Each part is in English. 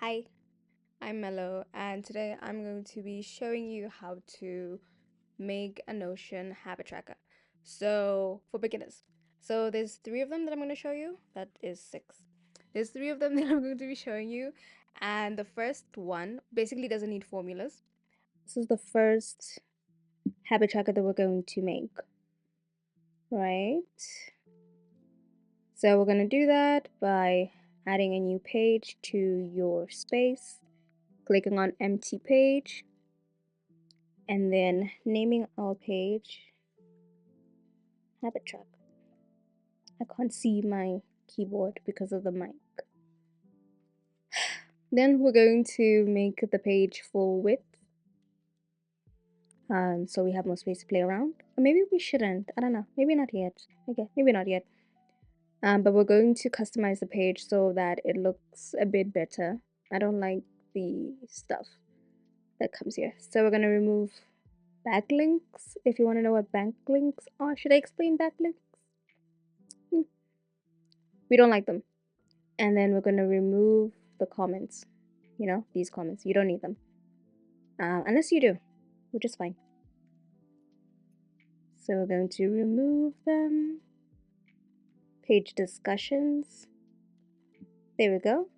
Hi, I'm Mello, and today I'm going to be showing you how to make a Notion habit tracker. So, for beginners. So, there's three of them that I'm going to show you. That is six. There's three of them that I'm going to be showing you, and the first one basically doesn't need formulas. This is the first habit tracker that we're going to make, right? So, we're going to do that by adding a new page to your space, clicking on empty page, and then naming our page habit track. I can't see my keyboard because of the mic. Then we're going to make the page full width, so we have more space to play around. Or maybe we shouldn't. I don't know. Maybe not yet. Okay, maybe not yet. But we're going to customize the page so that it looks a bit better. I don't like the stuff that comes here. So we're going to remove backlinks. If you want to know what backlinks are, should I explain backlinks? We don't like them. And then we're going to remove the comments. These comments. You don't need them. Unless you do, which is fine. So we're going to remove them. Page discussions. There we go.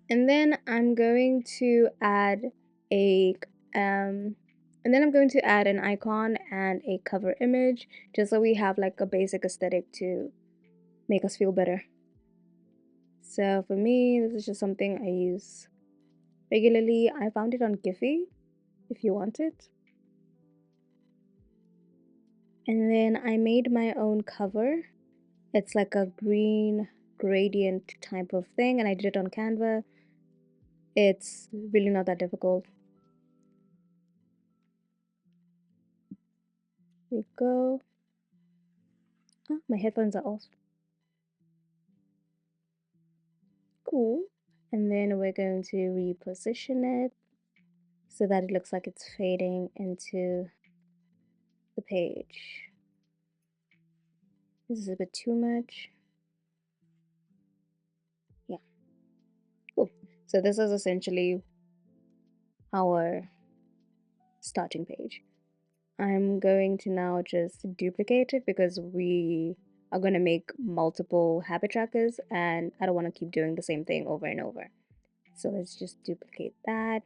And then I'm going to add a an icon and a cover image just so we have like a basic aesthetic to make us feel better. So for me, this is just something I use regularly. I found it on Giphy if you want it. And then I made my own cover. It's like a green gradient type of thing, and I did it on Canva. It's really not that difficult. Here we go. Oh, my headphones are off. Cool. And then we're going to reposition it so that it looks like it's fading into the page. This is a bit too much. Yeah. Cool. So this is essentially our starting page. I'm going to now just duplicate it because we are going to make multiple habit trackers and I don't want to keep doing the same thing over and over. So let's just duplicate that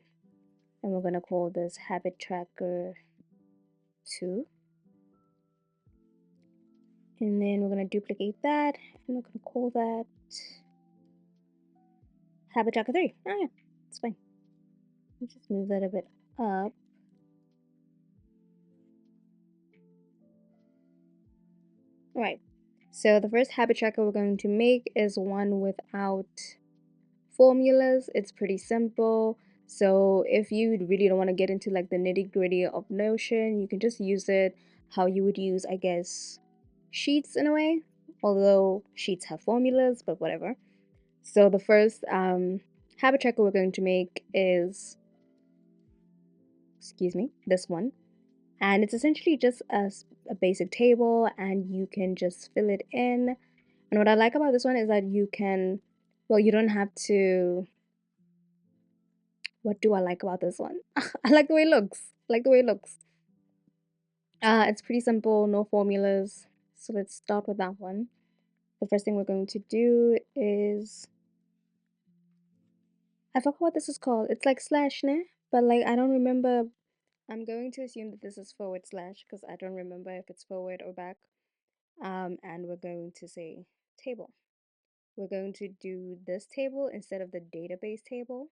and we're going to call this habit tracker 2. And then we're going to duplicate that and we're going to call that habit tracker 3. Oh yeah, it's fine. Let's just move that a bit up. All right. So the first habit tracker we're going to make is one without formulas. It's pretty simple. So if you really don't want to get into like the nitty-gritty of Notion, you can just use it how you would use, I guess, Sheets in a way, although Sheets have formulas, but whatever. So the first habit tracker we're going to make is, excuse me, this one. And it's essentially just a basic table and you can just fill it in. And what I like about this one is that you can, well, you don't have to. What do I like about this one? I like the way it looks. I like the way it looks. It's pretty simple, no formulas. So let's start with that one. The first thing we're going to do is, I forgot what this is called. It's like slash, ne? But like I don't remember. I'm going to assume that this is forward slash because I don't remember if it's forward or back. And we're going to say table. We're going to do this table instead of the database table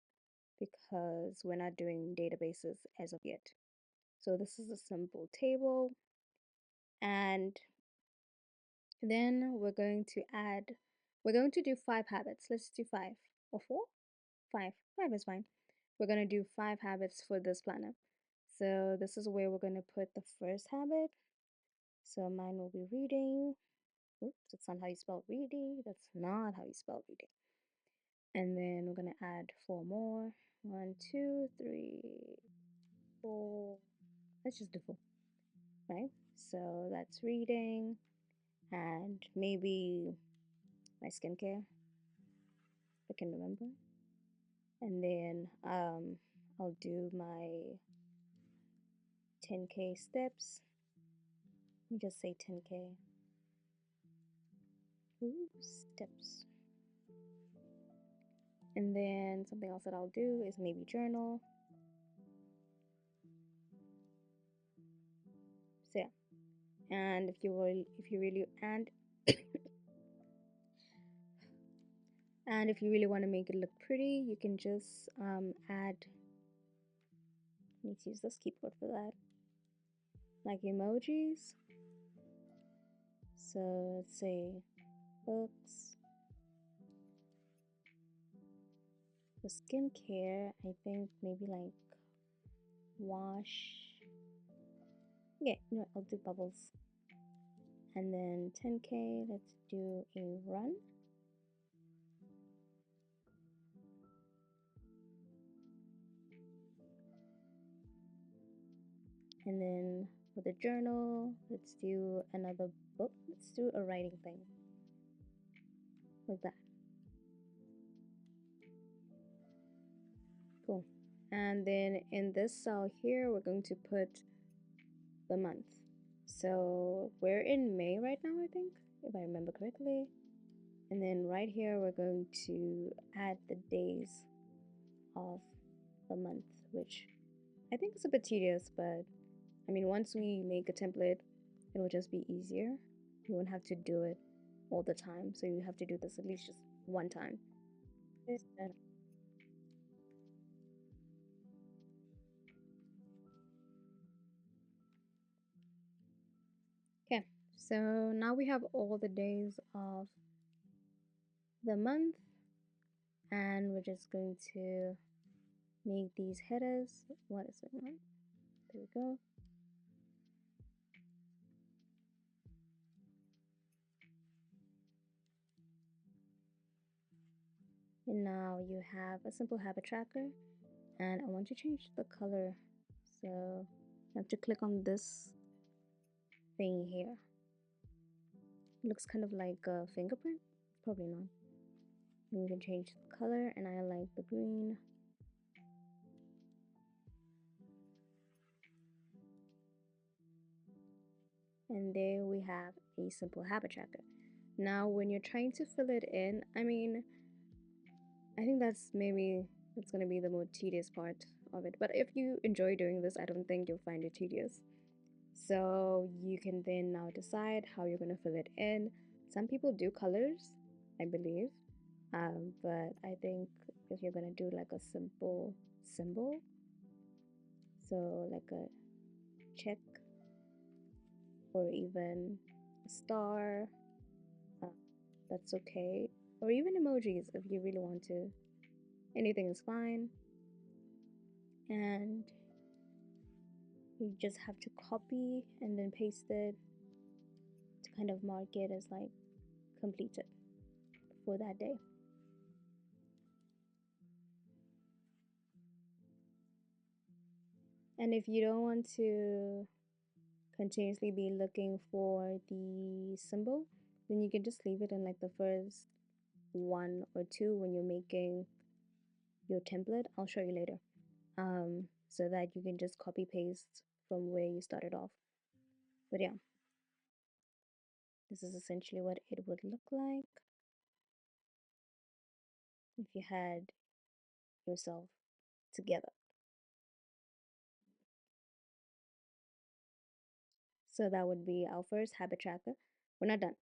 because we're not doing databases as of yet. So this is a simple table. And then we're going to do 5 habits. Let's do 5 or 4. 5. 5 is fine. We're going to do 5 habits for this planner. So this is where we're going to put the first habit. So mine will be reading. Oops, that's not how you spell reading. That's not how you spell reading. And then we're going to add 4 more. 1, 2, 3, 4. Let's just do 4, right? So that's reading and maybe my skincare, if I can remember. and then I'll do my 10K steps. Let me just say 10K. Ooh, steps. And then something else that I'll do is maybe journal. So yeah. And if you really and if you really want to make it look pretty, you can just add, let's use this keyboard for that, like emojis. So let's say books. For skincare, I think maybe like wash. Yeah, you know what, I'll do bubbles. And then 10K, let's do a run. And then for the journal, let's do another book. Let's do a writing thing. Like that. Cool. And then in this cell here, we're going to put the month. So we're in May right now, I think, if I remember correctly. And then right here, we're going to add the days of the month, which I think is a bit tedious, but I mean, once we make a template, it will just be easier. You won't have to do it all the time. So you have to do this at least just one time. Okay, so now we have all the days of the month, and we're just going to make these headers. What is it? There we go. And now you have a simple habit tracker, and I want to change the color. So you have to click on this thing here. It looks kind of like a fingerprint. Probably not. And we can change the color, and I like the green. And there we have a simple habit tracker. Now, when you're trying to fill it in, I mean, I think that's going to be the more tedious part of it. But if you enjoy doing this, I don't think you'll find it tedious. So you can then now decide how you're going to fill it in. Some people do colors, I believe. But I think if you're going to do like a simple symbol, so like a check or even a star, uh, that's okay. Or even emojis if you really want to. Anything is fine. And you just have to copy and then paste it to kind of mark it as like completed for that day. And if you don't want to continuously be looking for the symbol, then you can just leave it in like the first one or two when you're making your template. I'll show you later. So that you can just copy paste from where you started off. But yeah, this is essentially what it would look like if you had yourself together. So that would be our first habit tracker. We're not done.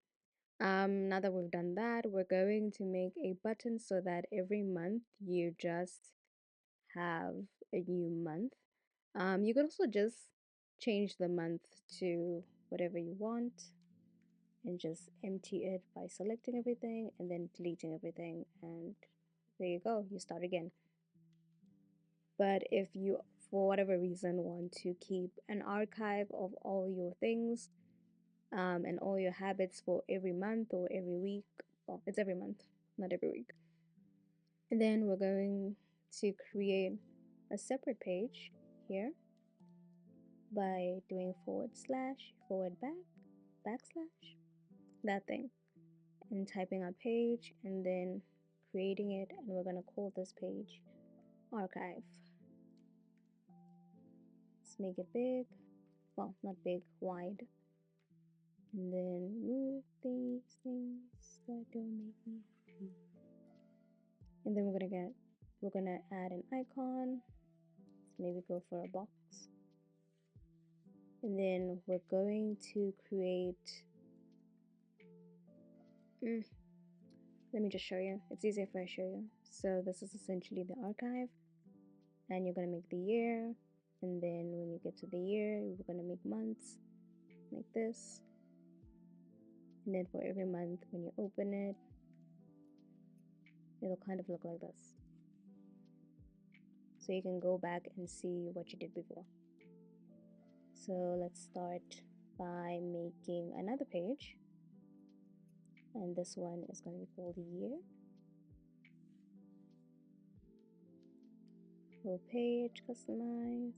Now that we've done that, we're going to make a button so that every month you just have a new month. You could also just change the month to whatever you want and just empty it by selecting everything and then deleting everything, and there you go, you start again. But if you, for whatever reason, want to keep an archive of all your things and all your habits for every month or every week, well, it's every month, not every week. And then we're going to create a separate page here by doing forward slash, forward back, backslash, that thing, and typing our page and then creating it. And we're going to call this page archive. Let's make it big. Well, not big, wide. And then move these things that don't make me happy. And then we're gonna add an icon. Let's maybe go for a box. And then we're going to create, let me just show you. It's easier if I show you. So this is essentially the archive, and you're gonna make the year. And then when you get to the year, we're gonna make months like this. And then for every month, when you open it, it'll kind of look like this. So you can go back and see what you did before. So let's start by making another page. And this one is going to be called year. Full page, customize.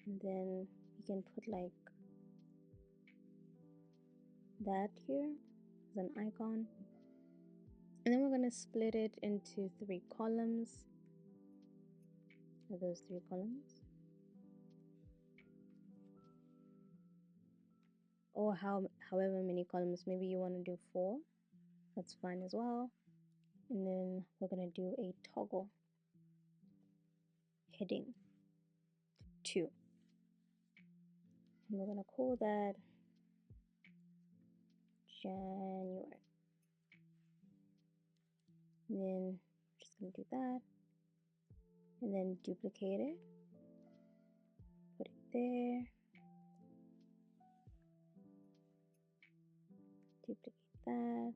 And then you can put like that here as an icon. And then we're going to split it into 3 columns. Are those 3 columns? Or however many columns. Maybe you want to do 4. That's fine as well. And then we're going to do a toggle heading 2. And we're going to call that January. And then just going to do that. And then duplicate it. Put it there. Duplicate that.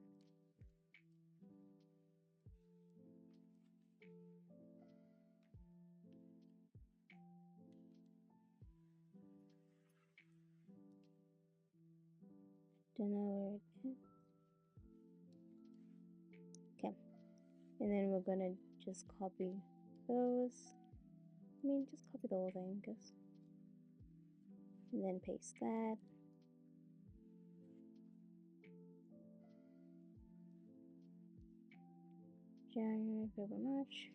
Don't know where it is. Okay. And then we're gonna just copy those. Just copy the whole thing, I guess. And then paste that. January, February, March,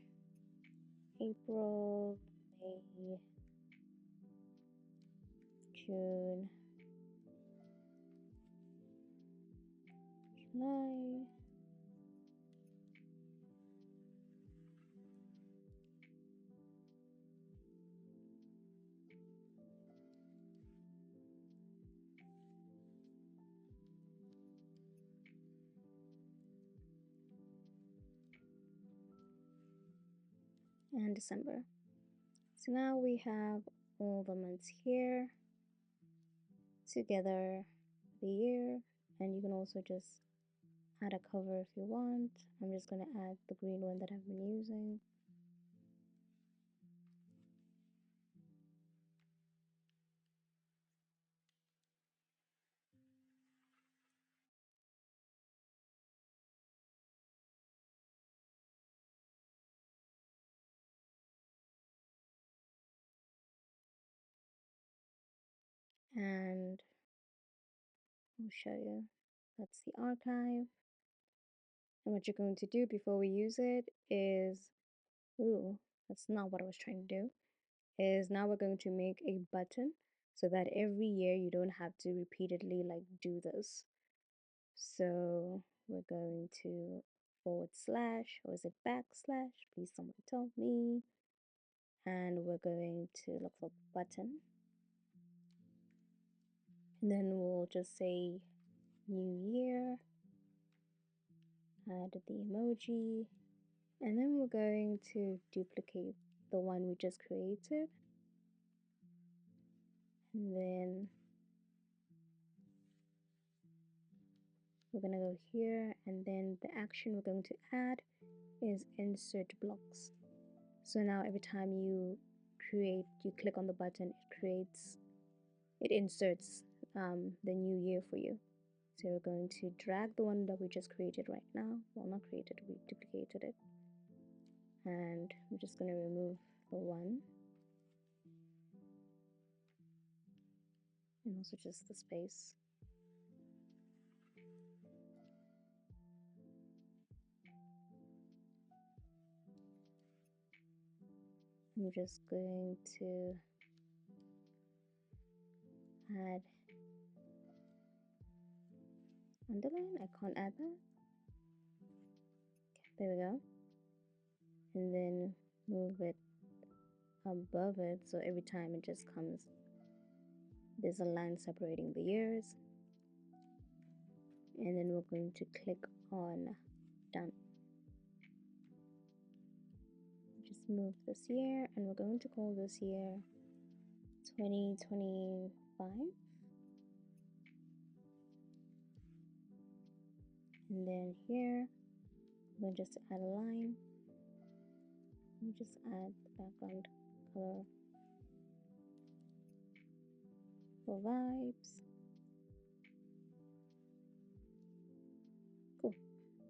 April, May, June, July, and December. So now we have all the months here together, the year, and you can also just add a cover if you want. I'm just going to add the green one that I've been using. And I'll show you. That's the archive. And what you're going to do before we use it is, that's not what I was trying to do, is now we're going to make a button so that every year you don't have to repeatedly like do this. So we're going to / or is it backslash? Please someone tell me. And we're going to look for button. And then we'll just say new year, add the emoji, and then we're going to duplicate the one we just created. And then we're going to go here, and then the action we're going to add is insert blocks. So now every time you click on the button, it inserts the new year for you. So we're going to drag the one that we just created right now. Well, not created, we duplicated it. And I'm just going to remove the 1. And also just the space. I'm just going to add underline. I can't add that. Okay, there we go. And then move it above it, so every time it just comes, there's a line separating the years. And then we're going to click on done. Just move this year, and we're going to call this year 2025. And then here, I'm going to just add a line. Let me just add the background color for vibes. Cool.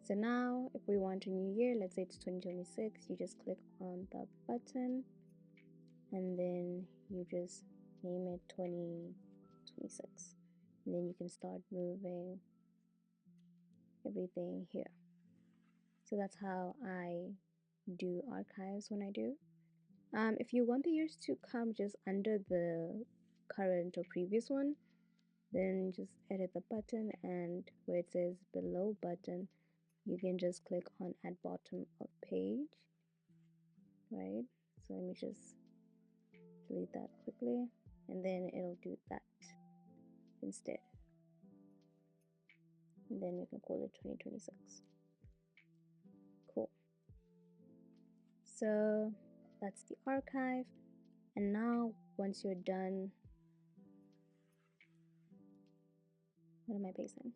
So now if we want a new year, let's say it's 2026, you just click on the button and then you just name it 2026. And then you can start moving everything here. So that's how I do archives when I do. If you want the years to come just under the current or previous one, then just edit the button, and where it says below button, you can just click on add bottom of page, right? So let me just delete that quickly, and then it'll do that instead. And then we can call it 2026. Cool. So that's the archive. And now once you're done, what am I pasting?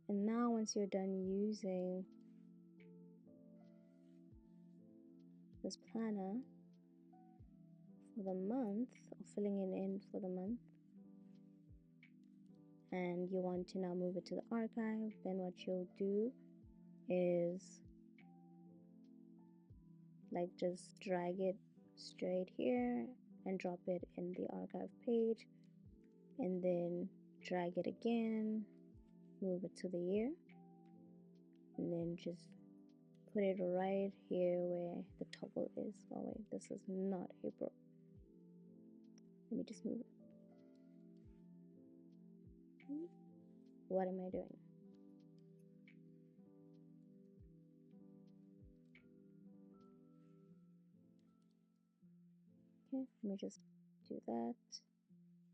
And now once you're done using this planner for the month, or filling it in for the month, and you want to now move it to the archive, then what you'll do is like just drag it straight here and drop it in the archive page, and then drag it again, move it to the year, and then just put it right here where the toggle is. Oh wait, this is not April. Let me just move it. What am I doing? Okay, let me just do that.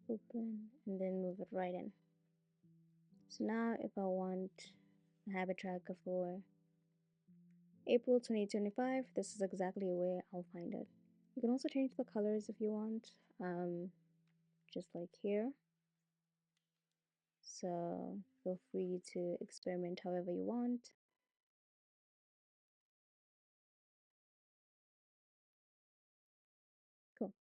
Open, and then move it right in. So now if I want a habit tracker for April 2025, this is exactly where I'll find it. You can also change the colors if you want, just like here. So feel free to experiment however you want. Cool.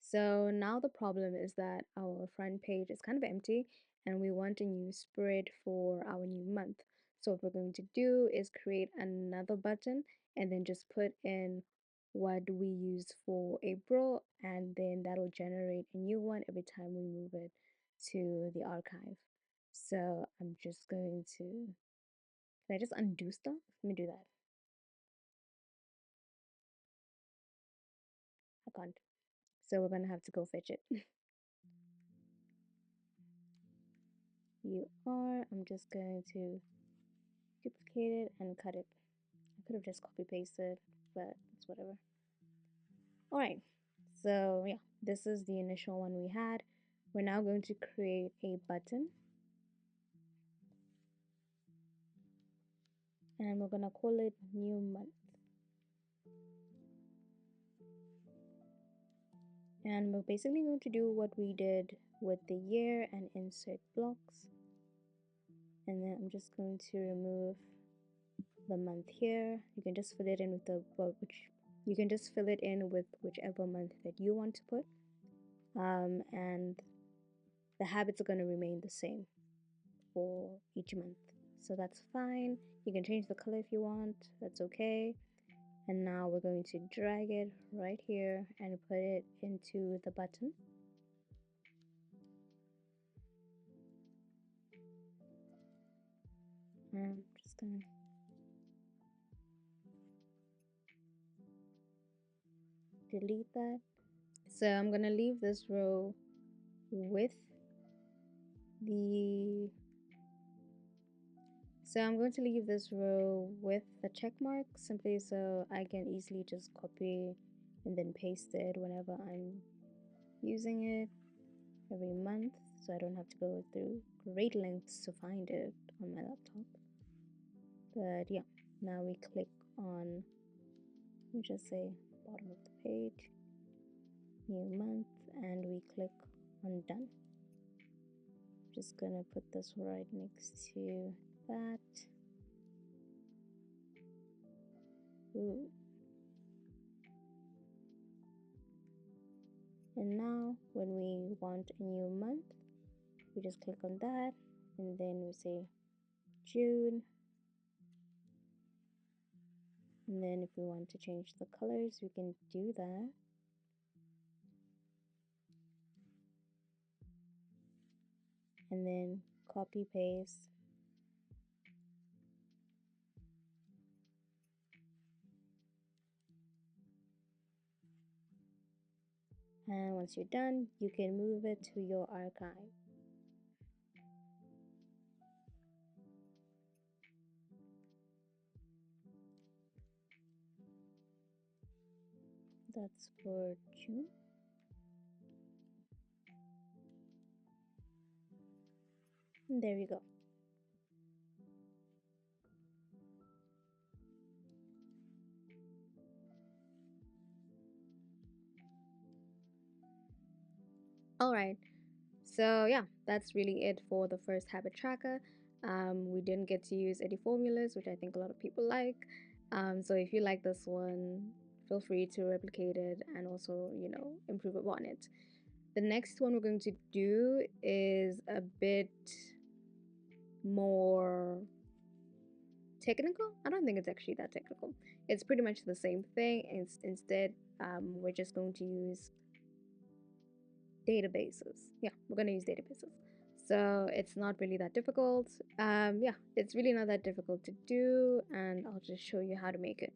So now the problem is that our front page is kind of empty and we want a new spread for our new month. So what we're going to do is create another button and then just put in what we used for April, and then that'll generate a new one every time we move it to the archive. So I'm just going to, can I just undo stuff? Let me do that. I can't. So we're gonna have to go fetch it. You are, I'm just going to duplicate it and cut it. I could have just copy pasted, but it's whatever. All right, so yeah, this is the initial one we had. We're now going to create a button, and we're gonna call it new month. And we're basically going to do what we did with the year and insert blocks. And then I'm just going to remove the month here. You can just fill it in with the you can just fill it in with whichever month that you want to put. And the habits are going to remain the same for each month. So that's fine. You can change the color if you want. That's okay. And now we're going to drag it right here and put it into the button. I'm just gonna delete that. So I'm gonna leave this row with the So I'm going to leave this row with the check mark simply so I can easily just copy and then paste it whenever I'm using it every month, so I don't have to go through great lengths to find it on my laptop. But yeah, now we click on, let me just say bottom of the page, new month, and we click on done. Just gonna put this right next to that. Ooh. And now when we want a new month, we just click on that and then we say June. And then if we want to change the colors, we can do that. And then copy paste. And once you're done, you can move it to your archive. That's for June. And there you go. All right. So yeah, that's really it for the first habit tracker. We didn't get to use any formulas, which I think a lot of people like. So if you like this one, feel free to replicate it and also, improve upon it. The next one we're going to do is a bit more technical. I don't think it's actually that technical. It's pretty much the same thing. Instead, we're just going to use databases. Yeah, we're going to use databases. So it's not really that difficult. Yeah, it's really not that difficult to do, and I'll just show you how to make it.